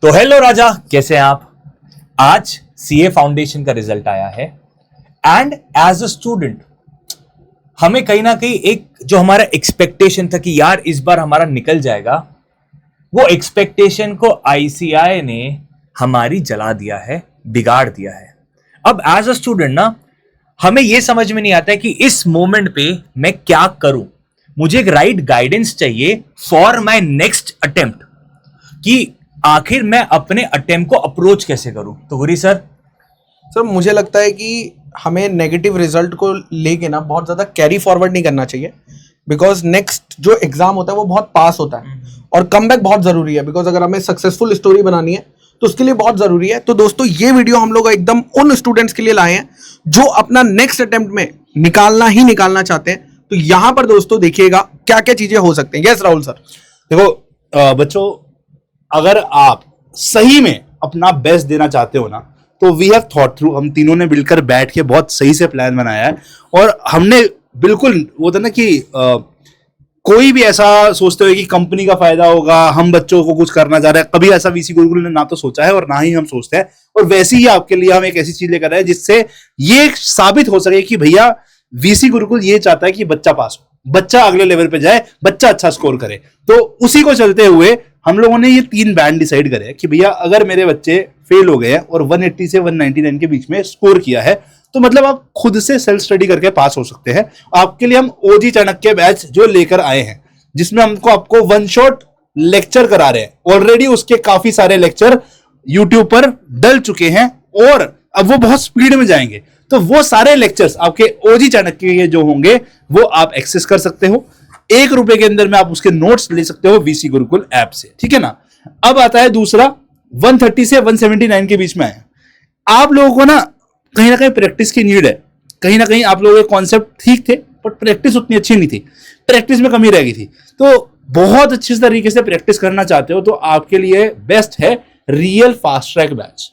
तो हेलो राजा, कैसे हैं आप। आज सीए फाउंडेशन का रिजल्ट आया है एंड एज अ स्टूडेंट हमें कहीं ना कहीं एक जो हमारा एक्सपेक्टेशन था कि यार इस बार हमारा निकल जाएगा, वो एक्सपेक्टेशन को आईसीआई ने हमारी जला दिया है, बिगाड़ दिया है। अब एज अ स्टूडेंट ना हमें यह समझ में नहीं आता है कि इस मोमेंट पे मैं क्या करूं। मुझे एक राइट गाइडेंस चाहिए फॉर माय नेक्स्ट अटेम्प्ट कि आखिर मैं अपने अटेम्प्ट को अप्रोच कैसे करूं। तो गुरी सर मुझे लगता है कि हमें नेगेटिव रिजल्ट को लेके ना बहुत ज़्यादा कैरी फॉरवर्ड नहीं करना चाहिए, बिकॉज नेक्स्ट जो एग्जाम होता है वो बहुत पास होता है और कमबैक बहुत ज़रूरी है। बिकॉज अगर हमें सक्सेसफुल स्टोरी बनानी है तो उसके लिए बहुत ज़रूरी है। तो दोस्तों ये वीडियो हम लोग एकदम उन स्टूडेंट्स के लिए लाए हैं जो अपना नेक्स्ट अटेम्प्ट में निकालना चाहते हैं। तो यहाँ पर दोस्तों देखिएगा क्या क्या चीज़ें हो सकती हैं। Yes Rahul sir. देखो बच्चों, अगर आप सही में अपना बेस्ट देना चाहते हो ना, तो वी हैव थॉट थ्रू, हम तीनों ने मिलकर बैठ के बहुत सही से प्लान बनाया है। और हमने बिल्कुल वो था ना कि कोई भी ऐसा सोचते हुए कि कंपनी का फायदा होगा, हम बच्चों को कुछ करना चाह रहे हैं, कभी ऐसा वीसी गुरुकुल ने ना तो सोचा है और ना ही हम सोचते हैं। और वैसे ही आपके लिए हम एक ऐसी चीज लेकर आए हैं जिससे ये साबित हो सके कि भैया वीसी गुरुकुल ये चाहता है कि बच्चा पास हो, बच्चा अगले लेवल पे जाए, बच्चा अच्छा स्कोर करे। तो उसी को चलते हुए हम लोगों ने ये 3 बैंड डिसाइड करे कि भैया अगर मेरे बच्चे फेल हो गए हैं और 180 से 199 के बीच में स्कोर किया है, तो मतलब आप खुद से सेल्फ स्टडी करके पास हो सकते हैं। आपके लिए हम ओजी चाणक्य बैच जो लेकर आए हैं, जिसमें हमको आपको वन शॉट लेक्चर करा रहे हैं। ऑलरेडी उसके काफी सारे लेक्चर यूट्यूब पर डल चुके हैं और अब वो बहुत स्पीड में जाएंगे। तो वो सारे लेक्चर्स आपके ओजी चाणक्य के जो होंगे वो आप एक्सेस कर सकते हो। ₹1 के अंदर में आप उसके नोट्स ले सकते हो वीसी गुरुकुल ऐप से, ठीक है ना। अब आता है दूसरा, 130 से 179 के बीच में है। आप लोगों को ना कहीं प्रैक्टिस की नीड है। कहीं ना कहीं आप लोगों के कॉन्सेप्ट ठीक थे पर प्रैक्टिस उतनी अच्छी नहीं थी, प्रैक्टिस में कमी रह गई थी। तो बहुत अच्छे तरीके से प्रैक्टिस करना चाहते हो तो आपके लिए बेस्ट है real fast track batch.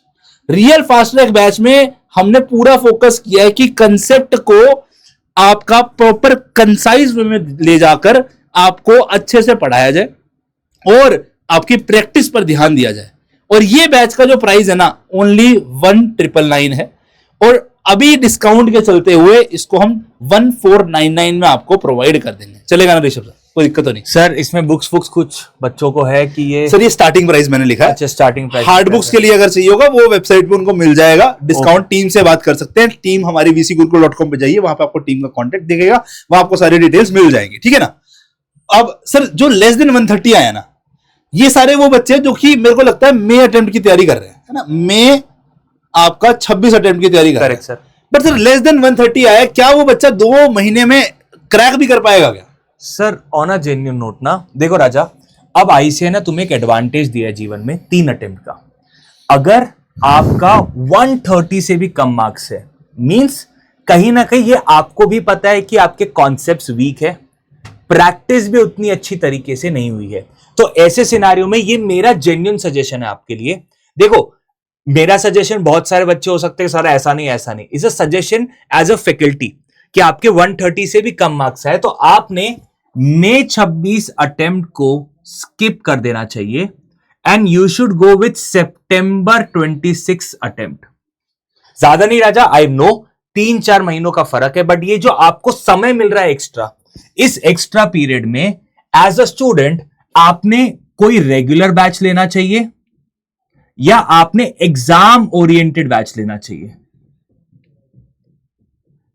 Real fast track batch में हमने पूरा फोकस किया है कि कंसेप्ट को आपका प्रॉपर कंसाइज वे में ले जाकर आपको अच्छे से पढ़ाया जाए और आपकी प्रैक्टिस पर ध्यान दिया जाए। और ये बैच का जो प्राइस है ना, ओनली 1999 है। और अभी डिस्काउंट के चलते हुए इसको हम 1499 में आपको प्रोवाइड कर देंगे। चलेगा ना ऋषभ सर? कोई दिक्कत तो नहीं सर। इसमें बुक्स कुछ बच्चों को है कि ये सर, ये स्टार्टिंग प्राइस मैंने लिखा है। अच्छा, स्टार्टिंग प्राइस। हार्ड बुक्स के लिए अगर चाहिए होगा वो वेबसाइट पे उनको मिल जाएगा। डिस्काउंट टीम से बात कर सकते हैं। टीम हमारी vcgurukul.com पे जाइए, वहां पे आपको टीम का कांटेक्ट दिखेगा, वहां आपको सारी डिटेल्स मिल जाएंगी, ठीक है ना। अब सर, जो लेस देन 130 आया ना, ये सारे वो बच्चे जो कि मेरे को लगता है मे अटेम्प्ट की तैयारी कर रहे हैं, है ना। मे आपका 26 अटेम्प्ट की तैयारी कर रहे हैं sir. But sir less than 130 आया, क्या वो बच्चा 2 महीने में क्रैक भी कर पाएगा क्या? Sir on a genuine note ना, देखो राजा, अब आईसीआई ने तुम्हें एक एडवांटेज दिया है जीवन में 3 अटेम्प्ट का। अगर आपका 130 से भी कम मार्क्स है, मींस कहीं ना कहीं ये आपको भी पता है कि आपके कॉन्सेप्ट्स वीक है, प्रैक्टिस भी उतनी अच्छी तरीके से नहीं हुई है। तो ऐसे सिनारियो में ये मेरा जेन्युइन सजेशन है आपके लिए। देखो, मेरा सजेशन बहुत सारे बच्चे हो सकते हैं, सारा ऐसा नहीं। Is a suggestion as a faculty कि आपके 130 से भी कम मार्क्स आए तो आपने मई 26 अटेम्प्ट को स्किप कर देना चाहिए and you should go with September 26 attempt. ज्यादा नहीं राजा, आई नो 3-4 महीनों का फर्क है, बट ये जो आपको समय मिल रहा है एक्स्ट्रा, इस एक्स्ट्रा पीरियड में एज अ स्टूडेंट आपने कोई रेगुलर बैच लेना चाहिए या आपने एग्जाम ओरिएंटेड बैच लेना चाहिए।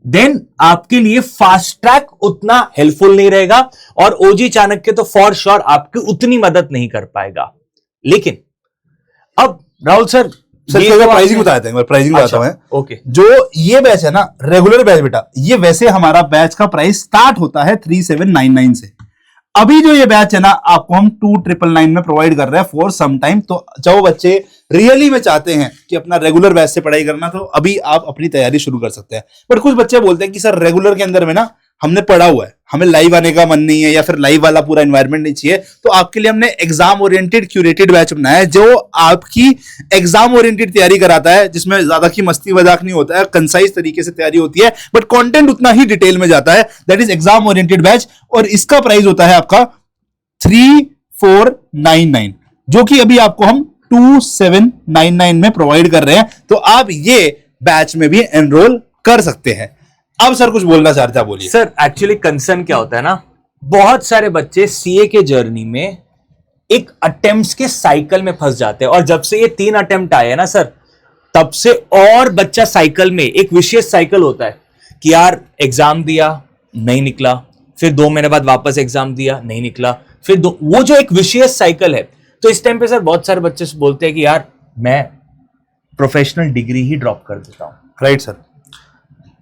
देन आपके लिए फास्ट ट्रैक उतना हेल्पफुल नहीं रहेगा और ओजी चाणक्य तो फॉर श्योर आपकी उतनी मदद नहीं कर पाएगा। लेकिन अब राहुल सर प्राइसिंग बताते हैं, प्राइसिंग बताता हूं। ओके, जो ये बैच है ना, रेगुलर बैच बेटा, ये वैसे हमारा बैच का प्राइस स्टार्ट होता है 3799 से। अभी जो ये बैच है ना, आपको हम 2999 में प्रोवाइड कर रहे हैं फॉर सम टाइम। तो जो बच्चे रियली में चाहते हैं कि अपना रेगुलर बैच से पढ़ाई करना, तो अभी आप अपनी तैयारी शुरू कर सकते हैं। बट कुछ बच्चे बोलते हैं कि सर रेगुलर के अंदर में ना हमने पढ़ा हुआ है, हमें लाइव आने का मन नहीं है या फिर लाइव वाला पूरा एनवायरनमेंट नहीं चाहिए। तो आपके लिए हमने एग्जाम ओरिएंटेड क्यूरेटेड बैच बनाया है जो आपकी एग्जाम ओरिएंटेड तैयारी कराता है, जिसमें ज्यादा की मस्ती मजाक नहीं होता है, कंसाइज तरीके से तैयारी होती है, बट कंटेंट उतना ही डिटेल में जाता है। That is exam oriented batch और इसका प्राइस होता है आपका 3499, जो कि अभी आपको हम 2799 में प्रोवाइड कर रहे हैं, तो आप ये बैच में भी एनरोल कर सकते हैं। अब सर कुछ बोलना चाहते हैं, बोलिए। सर एक्चुअली कंसर्न क्या होता है ना, बहुत सारे बच्चे सीए के जर्नी में एक अटेम्प्ट्स के साइकिल में फंस जाते हैं, और जब से ये 3 अटेम्प्ट आए हैं ना सर, तब से और बच्चा साइकिल में, एक विशेष साइकिल होता है कि यार एग्जाम दिया नहीं निकला, फिर 2 महीने बाद वापस एग्जाम दिया नहीं निकला, फिर वो जो एक विशेष साइकिल है। तो इस टाइम पे सर बहुत सारे बच्चे बोलते हैं कि यार मैं प्रोफेशनल डिग्री ही ड्रॉप कर देता हूं। राइट सर,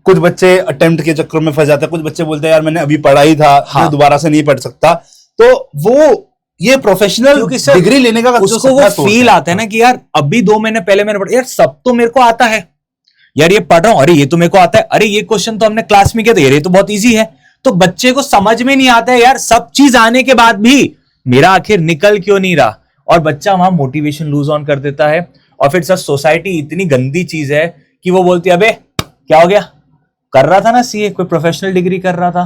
कुछ बच्चे अटेम्प्ट के चक्कर में फंस जाते हैं, कुछ बच्चे बोलते हैं यार मैंने अभी पढ़ा ही था, मैं दोबारा से नहीं पढ़ सकता। तो वो ये प्रोफेशनल डिग्री लेने का उसको वो फील आता है ना कि यार अभी 2 महीने पहले मैंने पढ़ा, यार सब तो मेरे को आता है, यार ये पढ़ रहा हूं, अरे ये तो मेरे को आता है, अरे ये क्वेश्चन तो हमने क्लास में किया था, यार ये तो बहुत इजी है। तो बच्चे को समझ में नहीं आता है यार, सब चीज आने के बाद भी मेरा आखिर निकल क्यों नहीं रहा, और बच्चा वहां मोटिवेशन लूज ऑन कर देता है। और फिर सर सोसाइटी इतनी गंदी चीज है कि वो बोलती है अबे क्या हो गया, कर रहा था ना सीए, कोई प्रोफेशनल डिग्री कर रहा था।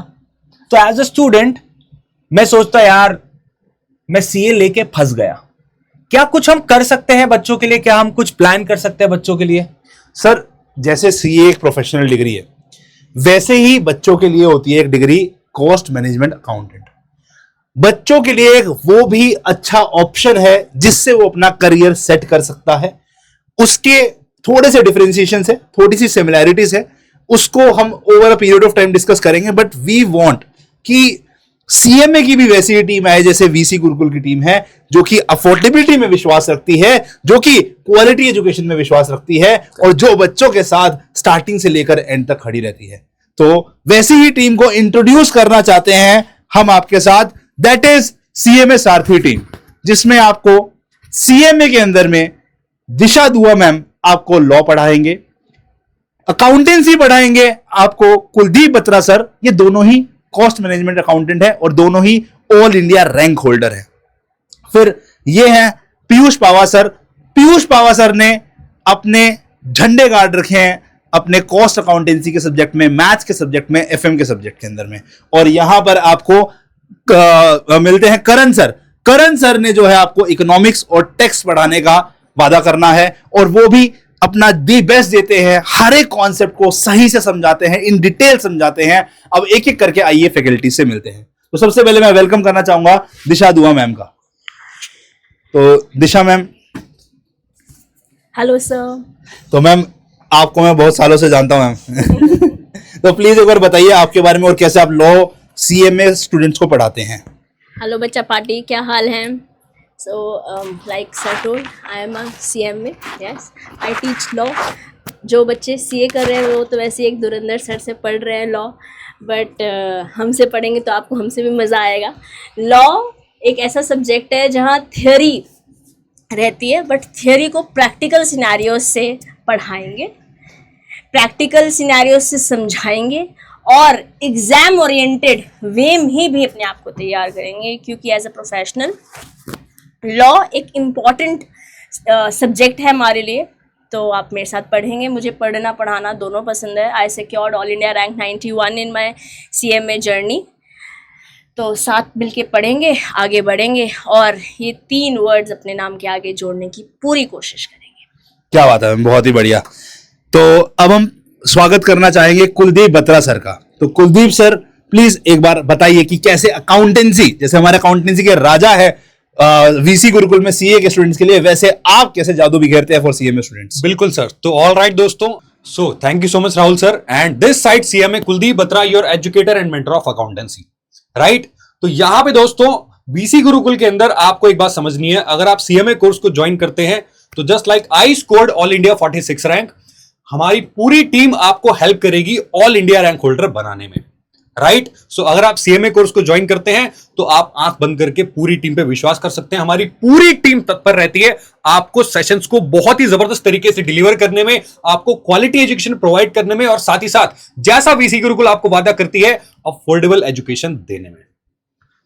तो एज अ स्टूडेंट मैं सोचता यार मैं सीए लेके फंस गया, क्या कुछ हम कर सकते हैं बच्चों के लिए, क्या हम कुछ प्लान कर सकते हैं बच्चों के लिए? सर जैसे सीए एक प्रोफेशनल डिग्री है, वैसे ही बच्चों के लिए होती है एक डिग्री कॉस्ट मैनेजमेंट अकाउंटेंट। बच्चों के लिए एक वो भी अच्छा ऑप्शन है जिससे वो अपना करियर सेट कर सकता है। उसके थोड़े से डिफरेंशिएशन है, थोड़ी सी सिमिलैरिटीज है, उसको हम over a period of time discuss करेंगे। बट वी वांट कि सीएमए की भी वैसी ही टीम आए जैसे वीसी गुरुकुल की टीम है, जो कि अफोर्डेबिलिटी में विश्वास रखती है, जो कि क्वालिटी एजुकेशन में विश्वास रखती है, और जो बच्चों के साथ स्टार्टिंग से लेकर एंड तक खड़ी रहती है। तो वैसी ही टीम को इंट्रोड्यूस करना चाहते हैं हम आपके साथ, that is CMA Sarathi team, जिसमें आपको सीएमए के अंदर में दिशा दुआ मैम आपको लॉ पढ़ाएंगे, अकाउंटेंसी पढ़ाएंगे आपको कुलदीप बत्रा सर, ये दोनों ही कॉस्ट मैनेजमेंट अकाउंटेंट है और दोनों ही ऑल इंडिया रैंक होल्डर है। फिर ये हैं पीयूष पावा सर। पीयूष पावा सर ने अपने झंडे गाड़ रखे हैं अपने कॉस्ट अकाउंटेंसी के सब्जेक्ट में, मैथ्स के सब्जेक्ट में, एफएम के सब्जेक्ट के अंदर में। और यहां पर आपको मिलते हैं करण सर। करण सर ने जो है आपको इकोनॉमिक्स और टैक्स पढ़ाने का वादा करना है, और वो भी अपना दी बेस्ट देते हैं, हर एक कॉन्सेप्ट को सही से समझाते हैं, इन डिटेल समझाते हैं। अब एक एक करके आइए फैकल्टी से मिलते हैं। तो सबसे पहले मैं वेलकम करना चाहूंगा दिशा दुआ मैम का। तो दिशा मैम, हेलो सर। तो मैम आपको मैं बहुत सालों से जानता हूं मैम तो प्लीज एक बार बताइए आपके बारे में और कैसे आप लॉ सीएमए स्टूडेंट्स को पढ़ाते हैं। हेलो बच्चा पार्टी, क्या हाल है? So, like sir told, I am a CMA. Yes, I teach law. जो बच्चे सीए कर रहे हैं वो तो वैसे एक धुरंधर सर से पढ़ रहे हैं लॉ, बट हमसे पढ़ेंगे तो आपको हमसे भी मज़ा आएगा। लॉ एक ऐसा सब्जेक्ट है जहाँ थ्योरी रहती है, बट थ्योरी को प्रैक्टिकल सिनेरियोज से पढ़ाएंगे, प्रैक्टिकल सिनेरियोज से समझाएंगे, और एग्ज़ाम ओरिएंटेड वे में भी अपने आप को तैयार करेंगे, क्योंकि एज अ प्रोफेशनल लॉ एक इम्पॉर्टेंट सब्जेक्ट है हमारे लिए। तो आप मेरे साथ पढ़ेंगे, मुझे पढ़ना पढ़ाना दोनों पसंद है। I secured all India rank 91 in my CMA journey. तो साथ मिलके पढ़ेंगे, आगे बढ़ेंगे, और ये 3 वर्ड्स अपने नाम के आगे जोड़ने की पूरी कोशिश करेंगे। क्या बात है, बहुत ही बढ़िया। तो अब हम स्वागत करना चाहेंगे कुलदीप बत्रा सर का। तो कुलदीप सर प्लीज एक बार बताइए कि कैसे अकाउंटेंसी, जैसे हमारे अकाउंटेंसी के राजा है वीसी गुरुकुल में सीए के स्टूडेंट्स के लिए, वैसे आप कैसे जादू बिखेरते हैं फॉर सीएमए स्टूडेंट्स? बिल्कुल सर। तो ऑल राइट दोस्तों, so thank you so much Rahul sir, and this side CMA Kuldeep Batra, your educator and mentor of accountancy, right. तो यहाँ पे दोस्तों वीसी गुरुकुल के अंदर आपको एक बात समझनी है, अगर आप सीएमए कोर्स को ज्वाइन करते हैं तो just like I scored all India 46 rank, हमारी पूरी टीम आपको हेल्प करेगी ऑल इंडिया रैंक होल्डर बनाने में, राइट। सो अगर आप सीएमए कोर्स को ज्वाइन करते हैं तो आप आंख बंद करके पूरी टीम पे विश्वास कर सकते हैं। हमारी पूरी टीम तत्पर रहती है आपको सेशंस को बहुत ही जबरदस्त तरीके से डिलीवर करने में, आपको क्वालिटी एजुकेशन प्रोवाइड करने में, और साथ ही साथ जैसा वीसी गुरुकुल आपको वादा करती है अफोर्डेबल एजुकेशन देने में।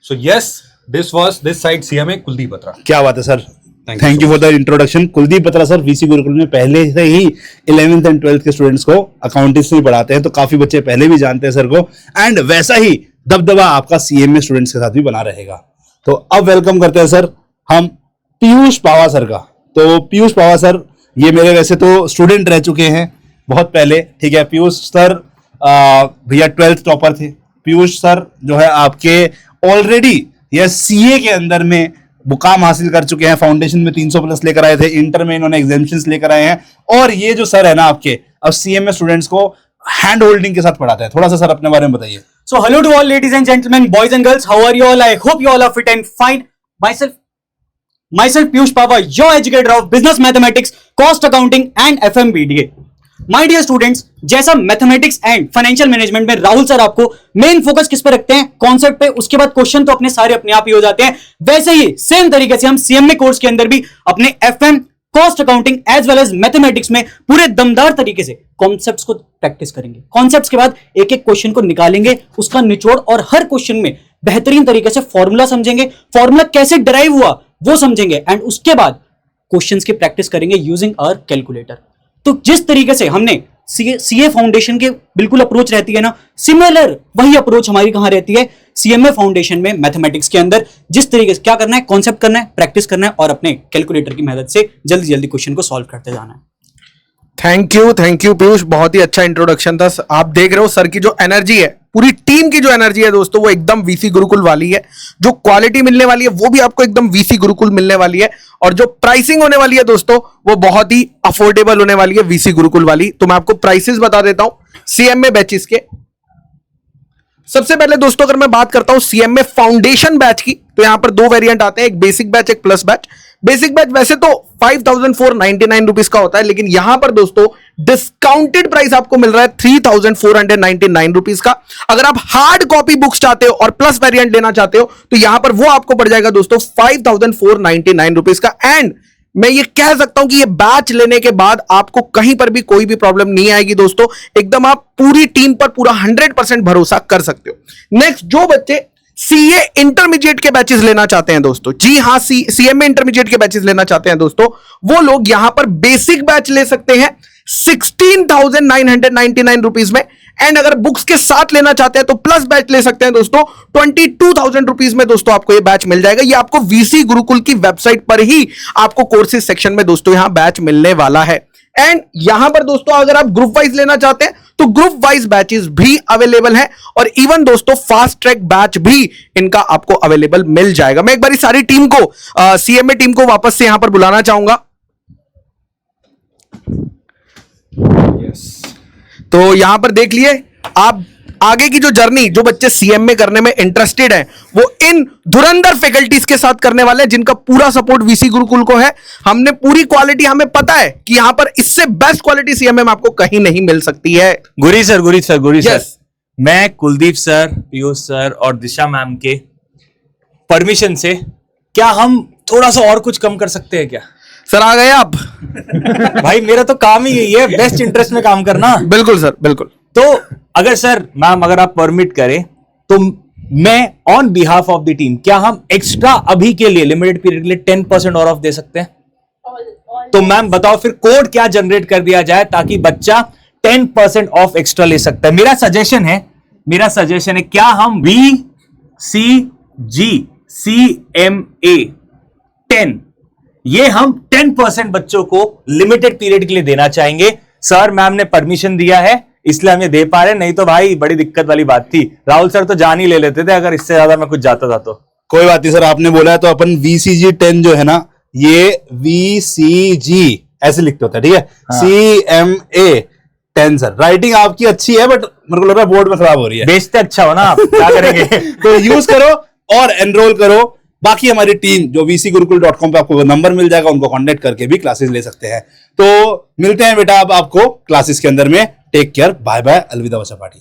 So yes, this was this side CMA Kuldeep Batra. क्या बात है sir, thank you for the introduction. Kuldeep Batra sir VC Gurukul में पहले से ही 11th एंड 12th के स्टूडेंट्स को अकाउंटेंसी पढ़ाते हैं, तो काफी बच्चे पहले भी जानते हैं सर को, एंड वैसा ही दबदबा आपका सीएमए स्टूडेंट्स के साथ भी बना रहेगा। तो अब वेलकम करते हैं सर हम पीयूष पावा सर का। तो पीयूष पवार सर, ये मेरे वैसे तो स्टूडेंट रह चुके हैं बहुत पहले, ठीक है। पीयूष सर भैया 12th टॉपर थे। पीयूष सर जो है आपके ऑलरेडी ये सीए के अंदर में मुकाम हासिल कर चुके हैं। फाउंडेशन में 300 प्लस लेकर आए थे, इंटर में इन्होंने एग्जामिनेशंस लेकर आए हैं। और ये जो सर है ना आपके, अब सीएम में स्टूडेंट्स को हैंड होल्डिंग के साथ पढ़ाते हैं। थोड़ा सा सर अपने बारे में बताइए। So hello to all ladies and gentlemen, boys and girls, how are you all? I hope you all are fit and fine. Myself Piyush Pava, your educator of business mathematics, cost accounting and FMBDA. My dear students, जैसा mathematics and financial management में Rahul sir आपको main focus किस पे रखते हैं, concept पे, उसके बाद क्वेश्चन तो अपने सारे अपने आप ही हो जाते हैं, वैसे ही सेम तरीके से हम सीएमए कोर्स के अंदर भी अपने FM, cost accounting as well as mathematics में पूरे दमदार तरीके से कॉन्सेप्ट्स को प्रैक्टिस करेंगे। कॉन्सेप्ट्स के बाद एक एक क्वेश्चन को निकालेंगे, उसका निचोड़, और हर क्वेश्चन में बेहतरीन तरीके से फॉर्मूला समझेंगे, फॉर्मूला कैसे डिराइव हुआ वो समझेंगे, एंड उसके बाद क्वेश्चंस की प्रैक्टिस करेंगे यूजिंग आवर कैलकुलेटर। तो जिस तरीके से हमने सीए फाउंडेशन के बिल्कुल अप्रोच रहती है ना, सिमिलर वही अप्रोच हमारी कहां रहती है सीएमए फाउंडेशन में मैथमेटिक्स के अंदर। जिस तरीके से क्या करना है, कॉन्सेप्ट करना है, प्रैक्टिस करना है और अपने कैलकुलेटर की मदद से जल्दी जल्दी क्वेश्चन को सॉल्व करते जाना है। थैंक यू पीयूष, बहुत ही अच्छा इंट्रोडक्शन था। आप देख रहे हो सर की जो एनर्जी है, पूरी टीम की जो एनर्जी है दोस्तों, वो एकदम वीसी गुरुकुल वाली है। जो क्वालिटी मिलने वाली है वो भी आपको एकदम वीसी गुरुकुल मिलने वाली है, और जो प्राइसिंग होने वाली है दोस्तों वो बहुत ही अफोर्डेबल होने वाली है वीसी गुरुकुल वाली। तो मैं आपको प्राइसेस बता देता हूं सीएमए बैचेस के। सबसे पहले दोस्तों अगर मैं बात करता हूं सीएमए फाउंडेशन बैच की, तो यहां पर दो वेरिएंट आते हैं, एक बेसिक बैच, एक प्लस बैच। बेसिक बैच वैसे तो 5499 रुपीज का होता है, लेकिन यहां पर दोस्तों डिस्काउंटेड प्राइस आपको मिल रहा है 3499 रुपीज का। अगर आप हार्ड कॉपी बुक्स चाहते हो और प्लस वेरिएंट लेना चाहते हो तो यहां पर वो आपको पड़ जाएगा दोस्तों 5499 रुपीज का। एंड मैं ये कह सकता हूं कि ये बैच लेने के बाद आपको कहीं पर भी कोई भी प्रॉब्लम नहीं आएगी दोस्तों, एकदम आप पूरी टीम पर पूरा 100% भरोसा कर सकते हो। नेक्स्ट, जो बच्चे सीए इंटरमीडिएट के बैचेस लेना चाहते हैं दोस्तों, जी हां, सीएमए इंटरमीडिएट के बैचेस लेना चाहते हैं दोस्तों, वो लोग यहां पर बेसिक बैच ले सकते हैं 16,999 रुपीज में। एंड अगर बुक्स के साथ लेना चाहते हैं तो प्लस बैच ले सकते हैं दोस्तों 22,000 रुपीज में दोस्तों आपको ये बैच मिल जाएगा। ये आपको वीसी गुरुकुल की वेबसाइट पर ही आपको कोर्सेज सेक्शन में दोस्तों यहां बैच मिलने वाला है। एंड यहां पर दोस्तों अगर आप ग्रुप वाइज लेना चाहते हैं तो ग्रुप वाइज बैचेस भी अवेलेबल हैं, और इवन दोस्तों फास्ट ट्रैक बैच भी इनका आपको अवेलेबल मिल जाएगा। मैं एक बार सारी टीम को, सीएमए टीम को वापस से यहां पर बुलाना चाहूंगा। तो यहां पर देख लिए आप आगे की जो जर्नी, जो बच्चे सीएमए करने में इंटरेस्टेड हैं वो इन धुरंधर फैकल्टीज के साथ करने वाले हैं, जिनका पूरा सपोर्ट वीसी गुरुकुल को है। हमने पूरी क्वालिटी, हमें पता है कि यहां पर इससे बेस्ट क्वालिटी सीएमए में आपको कहीं नहीं मिल सकती है। गुरी सर Yes. मैं कुलदीप सर, पीयूष सर और दिशा मैम के परमिशन से क्या हम थोड़ा सा और कुछ कम कर सकते हैं क्या? सर आ गए आप? भाई मेरा तो काम ही यही है, बेस्ट इंटरेस्ट में काम करना। बिल्कुल सर, बिल्कुल। तो अगर सर, मैम अगर आप परमिट करें तो मैं on behalf of the team, क्या हम एक्स्ट्रा अभी के लिए लिमिटेड पीरियड के लिए 10% और ऑफ दे सकते हैं? तो मैम बताओ फिर कोड क्या जनरेट कर दिया जाए ताकि बच्चा 10% ऑफ एक्स्ट्रा ले सकता है। मेरा सजेशन है क्या हम VCG CMA 10 ये हम 10% बच्चों को लिमिटेड पीरियड के लिए देना चाहेंगे। सर मैम ने परमिशन दिया है इसलिए हम ये दे पा रहे, नहीं तो भाई बड़ी दिक्कत वाली बात थी। राहुल सर तो जान ही ले लेते थे अगर इससे ज्यादा मैं कुछ जाता था तो। कोई बात नहीं सर, आपने बोला है तो अपन VCG 10 जो है ना, ये VCG ऐसे लिखते होता है, ठीक है। CMA 10 सर, राइटिंग आपकी अच्छी है बट मेरे को लग रहा है बोर्ड में खराब हो रही है। बेचते अच्छा हो ना आप, क्या करेंगे? तो यूज करो और एनरोल करो। बाकी हमारी टीम जो vcgurukul.com पे आपको नंबर मिल जाएगा, उनको कांटेक्ट करके भी क्लासेस ले सकते हैं। तो मिलते हैं बेटा अब आपको क्लासेस के अंदर में। टेक केयर, बाय बाय, अलविदा बच्चा पार्टी।